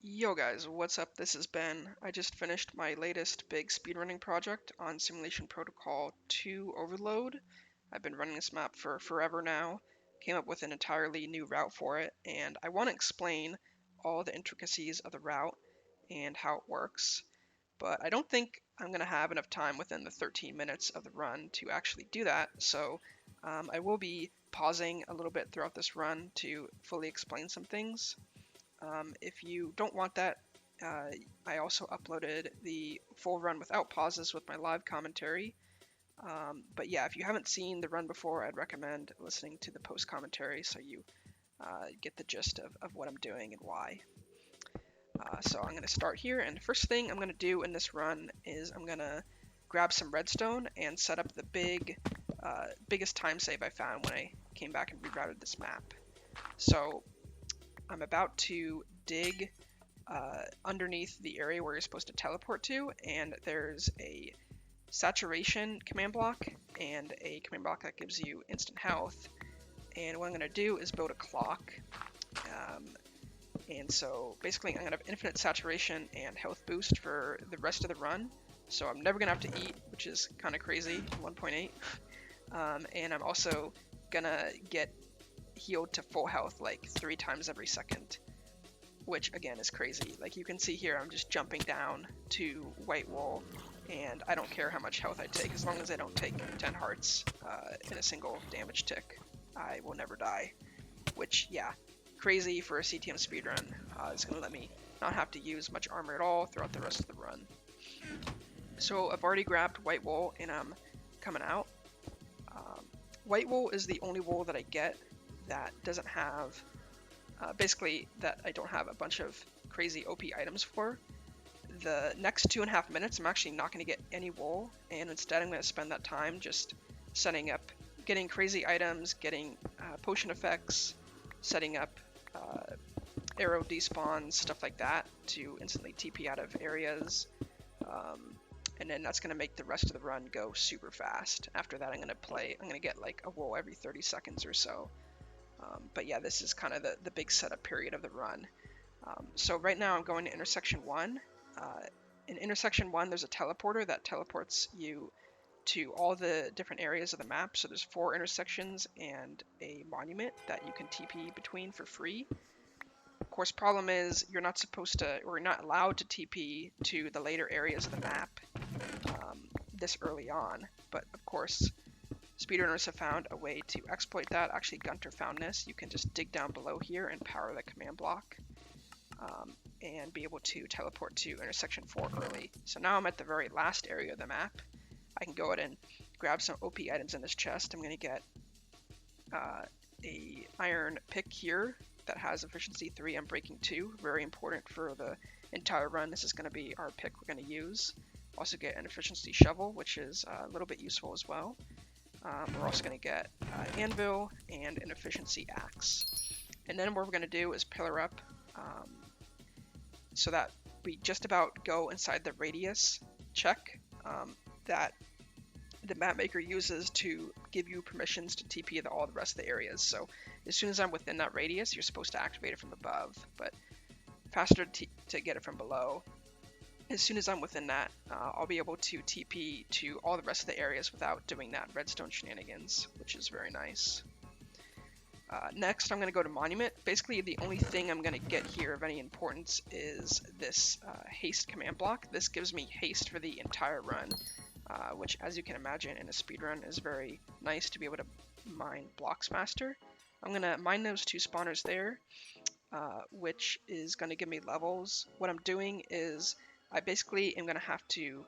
Yo guys, what's up? This is Ben. I just finished my latest big speedrunning project on Simulation Protocol 2 Overload. I've been running this map for forever now, came up with an entirely new route for it, and I want to explain all the intricacies of the route and how it works. But I don't think I'm going to have enough time within the 13 minutes of the run to actually do that, so I will be pausing a little bit throughout this run to fully explain some things. If you don't want that, I also uploaded the full run without pauses with my live commentary. But yeah, if you haven't seen the run before, I'd recommend listening to the post commentary so you get the gist of what I'm doing and why. So I'm going to start here, and the first thing I'm going to do in this run is I'm going to grab some redstone and set up the biggest time save I found when I came back and rerouted this map. So I'm about to dig underneath the area where you're supposed to teleport to, and there's a saturation command block and a command block that gives you instant health. And what I'm going to do is build a clock. And so basically I'm going to have infinite saturation and health boost for the rest of the run. So I'm never going to have to eat, which is kind of crazy, 1.8. And I'm also going to get healed to full health like 3 times every second, which again is crazy. Like you can see here, I'm just jumping down to white wool, and I don't care how much health I take, as long as I don't take 10 hearts in a single damage tick, I will never die. Which, yeah, crazy for a CTM speedrun. It's going to let me not have to use much armor at all throughout the rest of the run. So I've already grabbed white wool, and I'm coming out. White wool is the only wool that I get that doesn't have, basically that I don't have a bunch of crazy OP items for. The next 2.5 minutes I'm actually not going to get any wool, and instead I'm going to spend that time just setting up, getting crazy items, getting potion effects, setting up arrow despawns, stuff like that to instantly TP out of areas. And then that's going to make the rest of the run go super fast. After that I'm going to get like a wool every 30 seconds or so. But yeah, this is kind of the big setup period of the run. So right now I'm going to intersection 1. In intersection 1 there's a teleporter that teleports you to all the different areas of the map. So there's 4 intersections and a monument that you can TP between for free. Of course, problem is you're not supposed to, or you're not allowed to TP to the later areas of the map this early on. But of course, speedrunners have found a way to exploit that. Actually, Gunter found this. You can just dig down below here and power the command block and be able to teleport to intersection 4 early. So now I'm at the very last area of the map. I can go ahead and grab some OP items in this chest. I'm going to get a iron pick here that has efficiency 3 and breaking 2. Very important for the entire run. This is going to be our pick we're going to use. Also get an efficiency shovel, which is a little bit useful as well. We're also going to get anvil and an efficiency axe. And then what we're going to do is pillar up so that we just about go inside the radius check that the map maker uses to give you permissions to TP to all the rest of the areas. So as soon as I'm within that radius, you're supposed to activate it from above, but faster to get it from below. As soon as I'm within that, I'll be able to TP to all the rest of the areas without doing that redstone shenanigans, which is very nice. Next, I'm going to go to Monument. Basically, the only thing I'm going to get here of any importance is this haste command block. This gives me haste for the entire run, which, as you can imagine, in a speedrun is very nice to be able to mine blocks faster. I'm going to mine those 2 spawners there, which is going to give me levels. What I'm doing is I basically am going to have to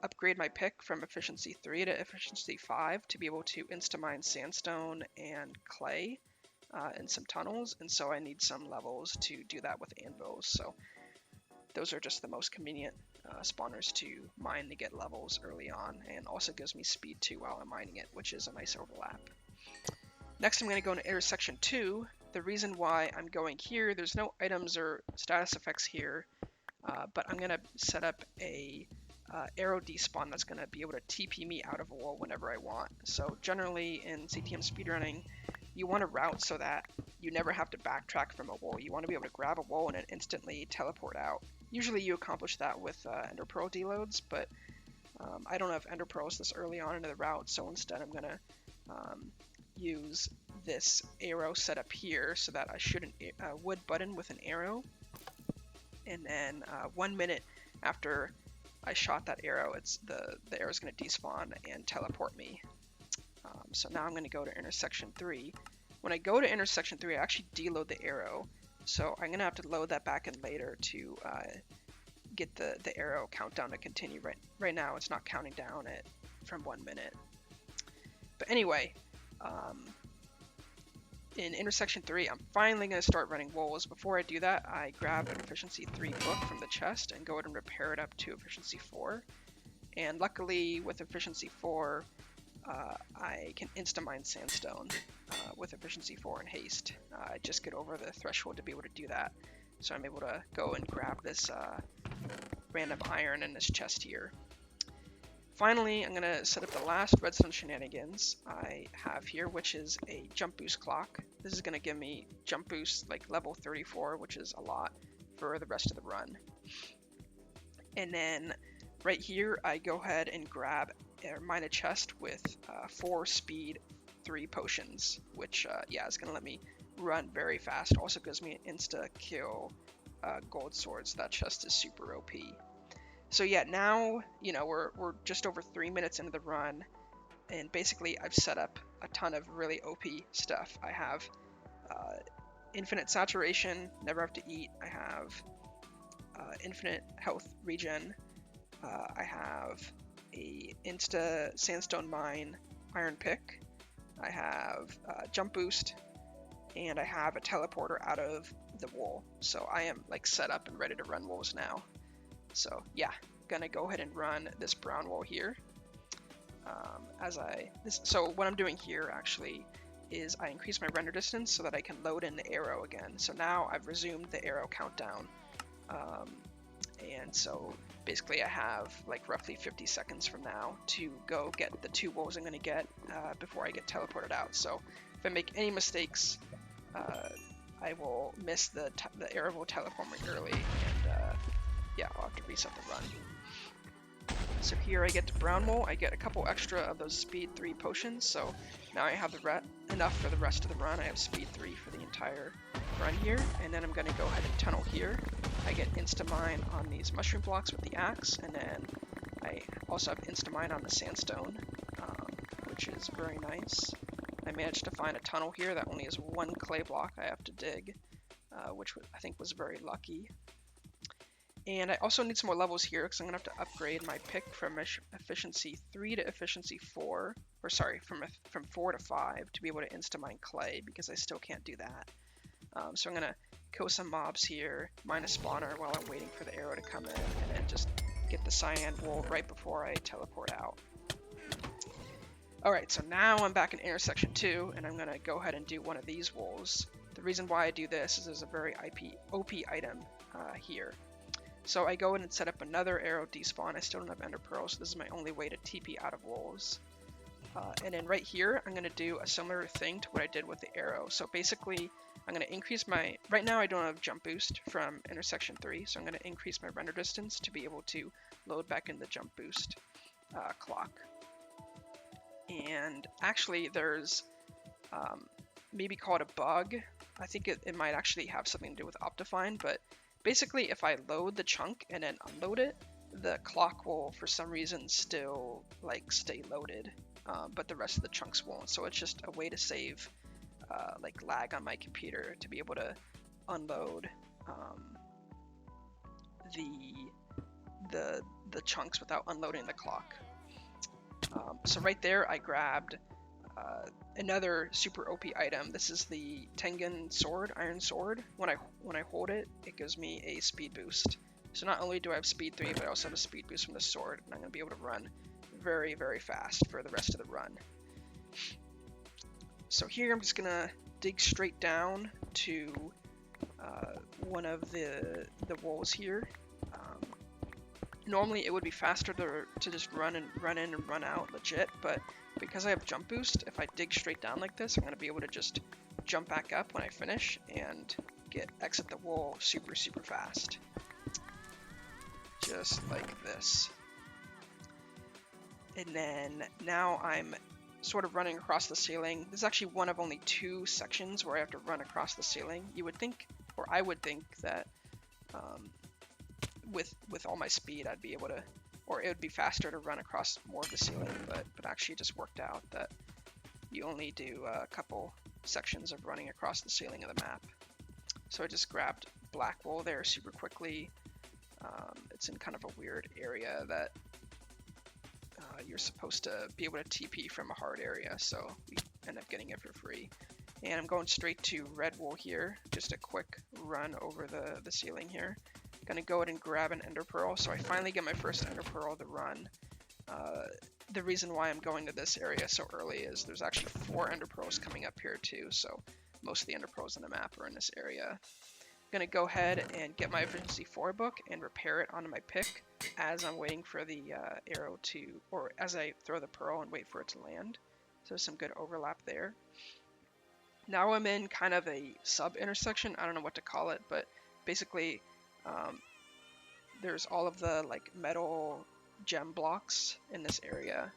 upgrade my pick from efficiency 3 to efficiency 5 to be able to insta-mine sandstone and clay in some tunnels, and so I need some levels to do that with anvils. So those are just the most convenient spawners to mine to get levels early on, and also gives me speed too while I'm mining it, which is a nice overlap. Next I'm going to go into intersection 2. The reason why I'm going here, there's no items or status effects here, but I'm going to set up a arrow despawn that's going to be able to TP me out of a wall whenever I want. So generally in CTM speedrunning, you want to route so that you never have to backtrack from a wool. You want to be able to grab a wool and then instantly teleport out. Usually you accomplish that with Ender Pearl deloads, but I don't have Ender Pearls this early on into the route, so instead I'm going to use this arrow setup here so that I shoot a wood button with an arrow, and then 1 minute after I shot that arrow, the arrow is going to despawn and teleport me. So now I'm going to go to intersection 3. When I go to intersection 3, I actually deload the arrow, so I'm going to have to load that back in later to get the arrow countdown to continue. Right now it's not counting down from 1 minute. But anyway, in intersection 3, I'm finally going to start running wolves. Before I do that, I grab an efficiency 3 book from the chest and go ahead and repair it up to efficiency 4. And luckily with efficiency 4, I can insta-mine sandstone with efficiency 4 and haste. I just get over the threshold to be able to do that. So I'm able to go and grab this random iron in this chest here. Finally, I'm going to set up the last redstone shenanigans I have here, which is a jump boost clock. This is going to give me jump boost like level 34, which is a lot for the rest of the run. And then right here, I go ahead and grab or mine a chest with 4 speed 3 potions, which yeah, is going to let me run very fast. Also gives me an insta kill gold swords. That chest is super OP. So yeah, now, you know, we're just over 3 minutes into the run, and basically I've set up a ton of really OP stuff. I have infinite saturation, never have to eat. I have infinite health regen. I have a insta sandstone mine iron pick. I have jump boost, and I have a teleporter out of the wool. So I am like set up and ready to run wolves now. So yeah, gonna go ahead and run this brown wool here. So what I'm doing here actually is I increase my render distance so that I can load in the arrow again. So now I've resumed the arrow countdown, and so basically I have like roughly 50 seconds from now to go get the 2 wolves I'm gonna get before I get teleported out. So if I make any mistakes, I will miss the arrow will teleport me early, and yeah, I'll have to reset the run. So here I get to brown wool. I get a couple extra of those speed 3 potions, so now I have enough for the rest of the run. I have speed 3 for the entire run here, and then I'm going to go ahead and tunnel here. I get insta-mine on these mushroom blocks with the axe, and then I also have insta-mine on the sandstone, which is very nice. I managed to find a tunnel here that only has 1 clay block I have to dig, which I think was very lucky. And I also need some more levels here because I'm going to have to upgrade my pick from efficiency 3 to efficiency 4, or sorry, from 4 to 5 to be able to insta-mine clay, because I still can't do that. So I'm going to kill some mobs here, mine a spawner while I'm waiting for the arrow to come in, and then just get the cyan wool right before I teleport out. Alright, so now I'm back in intersection 2, and I'm going to go ahead and do one of these wools. The reason why I do this is there's a very OP item here. So I go in and set up another arrow despawn. I still don't have ender pearls, so this is my only way to TP out of wolves. And then right here, I'm going to do a similar thing to what I did with the arrow. So basically, I'm going to increase my... Right now I don't have jump boost from intersection 3, so I'm going to increase my render distance to be able to load back in the jump boost clock. And actually there's maybe called a bug. I think it might actually have something to do with Optifine, but basically, if I load the chunk and then unload it, the clock will, for some reason, still like stay loaded, but the rest of the chunks won't. So it's just a way to save like lag on my computer to be able to unload the chunks without unloading the clock. So right there, I grabbed another super OP item. This is the Tengen sword, iron sword. When I hold it, it gives me a speed boost. So not only do I have speed 3, but I also have a speed boost from the sword, and I'm going to be able to run very, very fast for the rest of the run. So here I'm just going to dig straight down to one of the wolves here. Normally it would be faster to just run in and run out legit, but because I have jump boost, if I dig straight down like this, I'm going to be able to just jump back up when I finish and exit the wool super fast. Just like this. And then now I'm sort of running across the ceiling. This is actually one of only 2 sections where I have to run across the ceiling. You would think, or I would think that with all my speed I'd be able to, or it would be faster to run across more of the ceiling, but actually it just worked out that you only do a couple sections of running across the ceiling of the map. So I just grabbed black wool there super quickly. It's in kind of a weird area that you're supposed to be able to TP from a hard area, so we end up getting it for free. And I'm going straight to red wool here, just a quick run over the ceiling here. Gonna go ahead and grab an ender pearl, so I finally get my first ender pearl of the run. The reason why I'm going to this area so early is there's actually 4 ender pearls coming up here too, so most of the ender pearls in the map are in this area. Gonna go ahead and get my efficiency 4 book and repair it onto my pick as I'm waiting for the arrow to, or as I throw the pearl and wait for it to land. So some good overlap there. Now I'm in kind of a sub intersection. I don't know what to call it, but basically there's all of the like metal gem blocks in this area.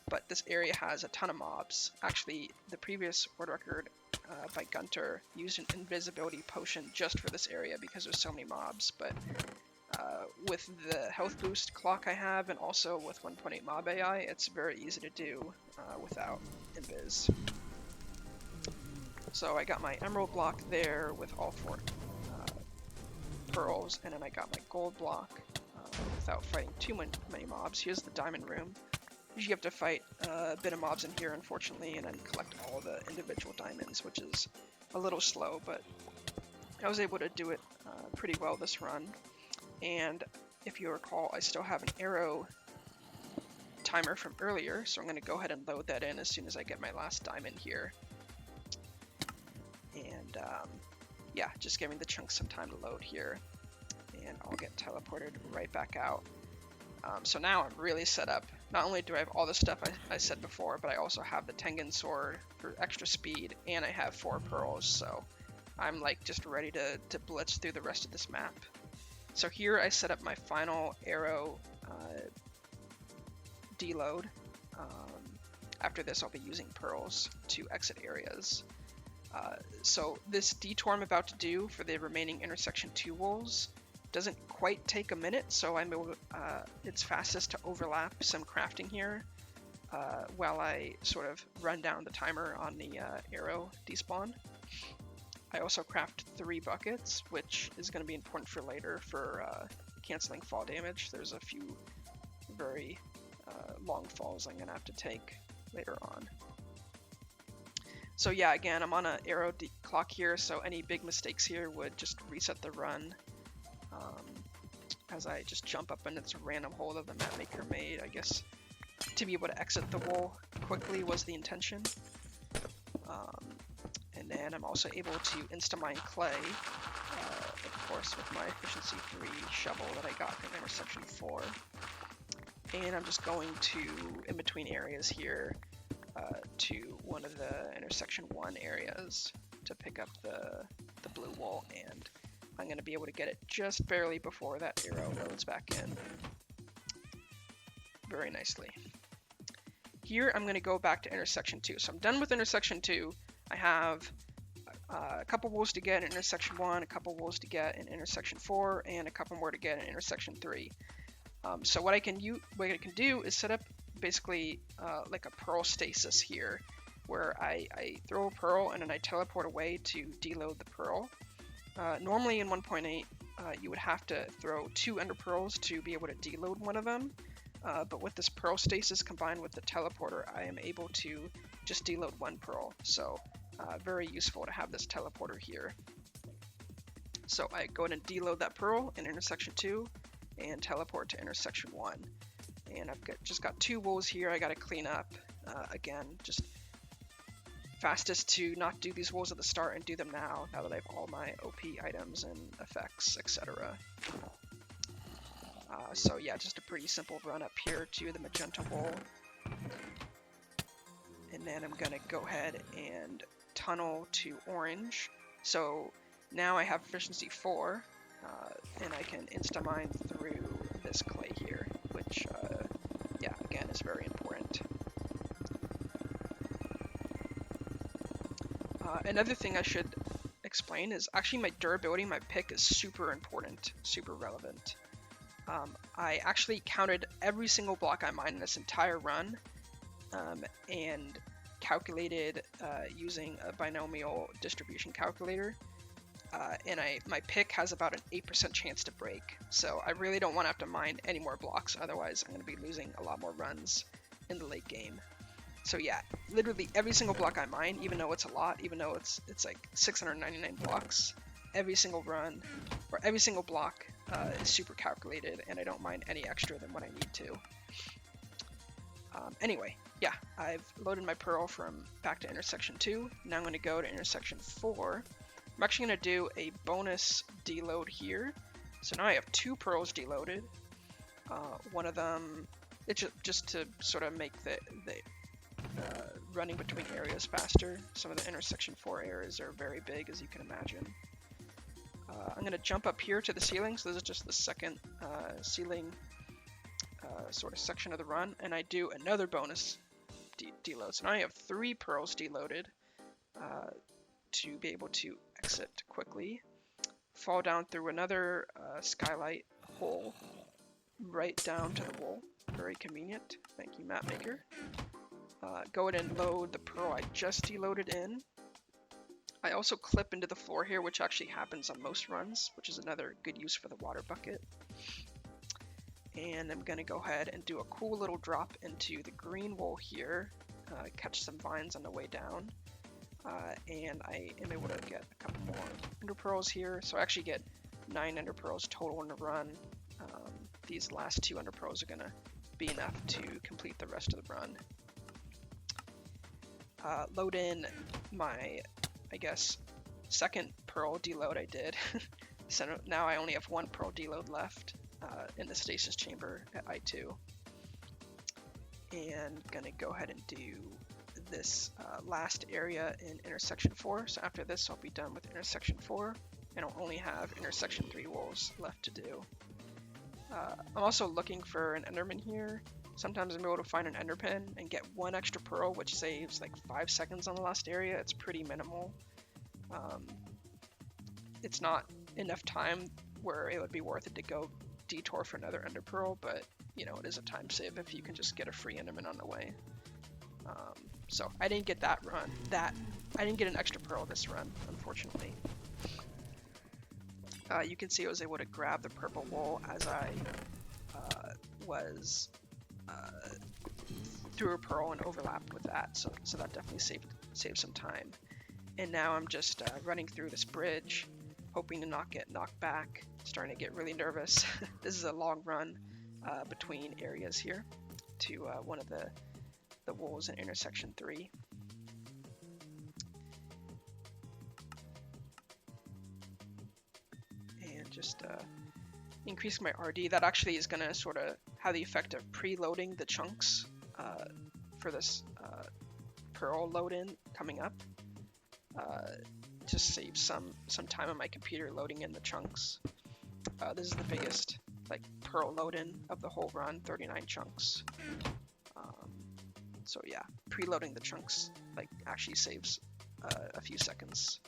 But this area has a ton of mobs. Actually, the previous world record by Gunter used an invisibility potion just for this area because there's so many mobs. But with the health boost clock I have, and also with 1.8 mob AI, it's very easy to do without invis. So I got my emerald block there with all 4 pearls, and then I got my gold block without fighting too many mobs. Here's the diamond room. Usually you have to fight a bit of mobs in here, unfortunately, and then collect all the individual diamonds, which is a little slow, but I was able to do it pretty well this run. And if you recall, I still have an arrow timer from earlier, so I'm going to go ahead and load that in as soon as I get my last diamond here. And yeah, just giving the chunk some time to load here, and I'll get teleported right back out. So now I'm really set up. Not only do I have all the stuff I said before, but I also have the Tengen sword for extra speed, and I have 4 pearls, so I'm like just ready to blitz through the rest of this map. So here I set up my final arrow deload. After this I'll be using pearls to exit areas. So this detour I'm about to do for the remaining intersection 2 wolves doesn't quite take a minute, so I'm able to, it's fastest to overlap some crafting here while I sort of run down the timer on the arrow despawn. I also craft 3 buckets, which is going to be important for later for canceling fall damage. There's a few very long falls I'm going to have to take later on. So yeah, again, I'm on an arrow clock here, so any big mistakes here would just reset the run. As I just jump up into this random hole that the map maker made, I guess to be able to exit the wool quickly was the intention. And then I'm also able to insta-mine clay, of course, with my efficiency 3 shovel that I got from intersection 4. And I'm just going to, in between areas here, to one of the intersection 1 areas to pick up the blue wool, and I'm going to be able to get it just barely before that arrow loads back in. Very nicely. Here I'm going to go back to intersection 2. So I'm done with intersection 2. I have a couple wools to get in intersection 1, a couple wools to get in intersection 4, and a couple more to get in intersection 3. So what I can do is set up basically like a pearl stasis here, where I throw a pearl and then I teleport away to deload the pearl. Normally in 1.8 you would have to throw 2 ender pearls to be able to deload one of them, but with this pearl stasis combined with the teleporter, I am able to just deload 1 pearl. So very useful to have this teleporter here. So I go ahead and deload that pearl in intersection 2 and teleport to intersection 1. And I've just got 2 wools here I got to clean up. Again, just fastest to not do these wools at the start and do them now that I have all my OP items and effects, etc. So yeah, just a pretty simple run up here to the magenta wool. and then I'm gonna go ahead and tunnel to orange. So now I have efficiency 4, and I can insta-mine through this clay here, which, yeah, again, is very important. Another thing I should explain is actually my durability, my pick is super important, super relevant. I actually counted every single block I mined in this entire run, and calculated using a binomial distribution calculator, and my pick has about an 8% chance to break, so I really don't want to have to mine any more blocks, otherwise I'm going to be losing a lot more runs in the late game. So yeah, literally every single block I mine, even though it's a lot, even though it's like 699 blocks, every single run, or every single block is super calculated, and I don't mine any extra than what I need to. Anyway, yeah, I've loaded my pearl from back to intersection 2. Now I'm going to go to intersection 4. I'm actually going to do a bonus deload here. So now I have 2 pearls deloaded. One of them, it's just to sort of make the running between areas faster. Some of the intersection 4 areas are very big, as you can imagine. I'm going to jump up here to the ceiling, so this is just the second ceiling sort of section of the run, and I do another bonus deload. So now I have 3 pearls deloaded to be able to exit quickly. Fall down through another skylight hole right down to the wall. Very convenient. Thank you, Mapmaker. Go ahead and load the pearl I just deloaded in. I also clip into the floor here, which actually happens on most runs, which is another good use for the water bucket. And I'm going to go ahead and do a cool little drop into the green wool here, catch some vines on the way down, and I am able to get a couple more ender pearls here. So I actually get 9 ender pearls total in the run. These last 2 ender pearls are going to be enough to complete the rest of the run. Load in my, I guess, second pearl deload I did. So now I only have 1 pearl deload left in the stasis chamber at I2. And gonna go ahead and do this last area in intersection 4. So after this, I'll be done with intersection 4, and I'll only have intersection 3 walls left to do. I'm also looking for an enderman here. Sometimes I'm able to find an enderpin and get 1 extra pearl, which saves like 5 seconds on the last area. It's pretty minimal. It's not enough time where it would be worth it to go detour for another ender pearl, but you know, it is a time save if you can just get a free enderman on the way. So I didn't get that run. I didn't get an extra pearl this run, unfortunately. You can see I was able to grab the purple wool as I was through a pearl and overlapped with that, so that definitely saved some time. And now I'm just running through this bridge, hoping to not get knocked back. Starting to get really nervous. This is a long run between areas here to one of the walls in intersection 3. And just increase my RD. That actually is going to sort of have the effect of preloading the chunks for this pearl load in coming up. Just save some time on my computer loading in the chunks. This is the biggest like pearl load in of the whole run, 39 chunks. So yeah, preloading the chunks like actually saves a few seconds.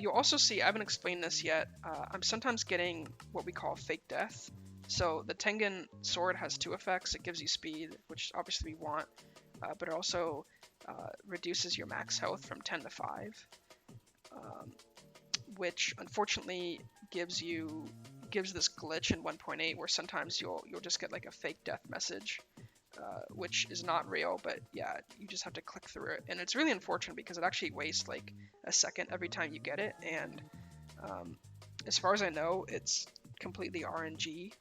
You'll also see, I haven't explained this yet, I'm sometimes getting what we call fake death. So the Tengen sword has 2 effects. It gives you speed, which obviously we want, but it also reduces your max health from 10 to 5, which unfortunately gives this glitch in 1.8 where sometimes you'll just get like a fake death message, which is not real, but yeah, you just have to click through it, and it's really unfortunate because it actually wastes like a second every time you get it, and as far as I know, it's completely RNG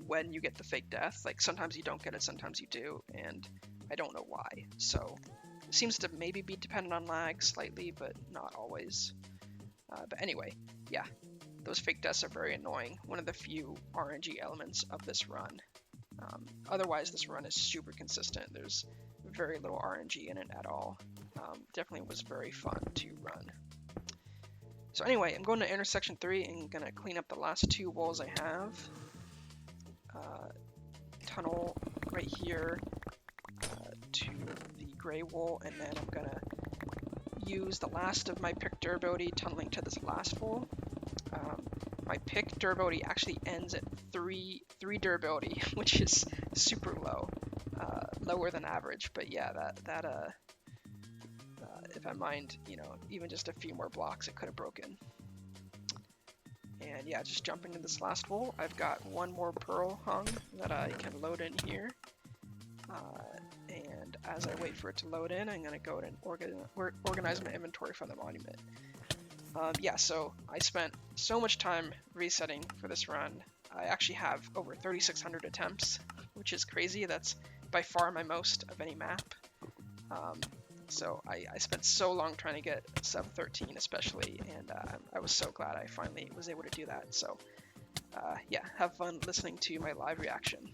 when you get the fake death. Like sometimes you don't get it, sometimes you do, and I don't know why. So it seems to maybe be dependent on lag slightly, but not always. But anyway, yeah, those fake deaths are very annoying. One of the few RNG elements of this run. Otherwise, this run is super consistent. There's very little RNG in it at all. Definitely was very fun to run. So anyway, I'm going to intersection 3 and going to clean up the last 2 walls I have. Tunnel right here to the gray wall, and then I'm going to use the last of my pick durability tunneling to this last wall. My pick durability actually ends at 3 durability, which is super low, lower than average. But yeah, that if I mined, you know, even just a few more blocks, it could have broken. And yeah, just jumping to this last wall, I've got 1 more pearl hung that I can load in here. And as I wait for it to load in, I'm going to go and organize my inventory for the monument. Yeah, so I spent so much time resetting for this run. I actually have over 3,600 attempts, which is crazy. That's by far my most of any map. So I spent so long trying to get sub 13 especially, and I was so glad I finally was able to do that. So yeah, have fun listening to my live reaction.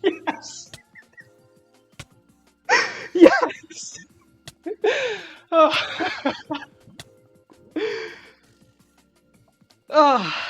Yes! Yes! Oh. Oh.